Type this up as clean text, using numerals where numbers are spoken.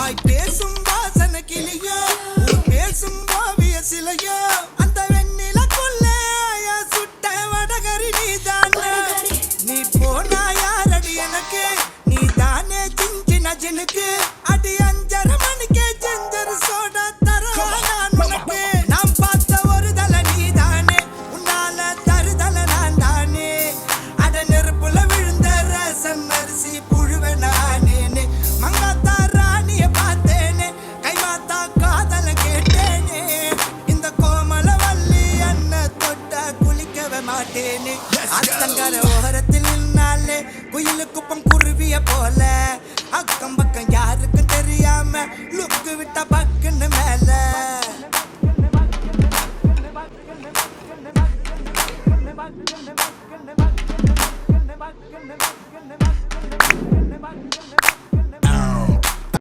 வாய் பேசும் வாசன கிளியோ பேசும் ஓவிய சிலையோ அந்த வெண்ணிலக்குள்ள சுட்ட வடகரி நீதானே நீ போனா யாரடி எனக்கு நீ தானே சின்ன ஜினுக்கு அடி 5:30 மணிக்கே ஜிஞ்சர் சோடா தரவா நான் உனக்கு நாம் பார்த்த ஒரு தலை நீதானே உன்னால தருதல நான் தானே அட நெருப்புல விழுந்த ரசம் அரிசி புழுவ நானேனே மங்காத்தா ராணிய பார்த்தேனே கைமாத்தா காதல கேட்டேனே இந்த கோமல வள்ளி அண்ண தொட்ட குளிக்கவே மாட்டேனே அத்தங்கர ஓரத்தில் நின்னாலே குயிலு குப்பம் குருவிய போல அக்கம் பக்கம் யாருக்கும் தெரியாம லுக்கு விட்ட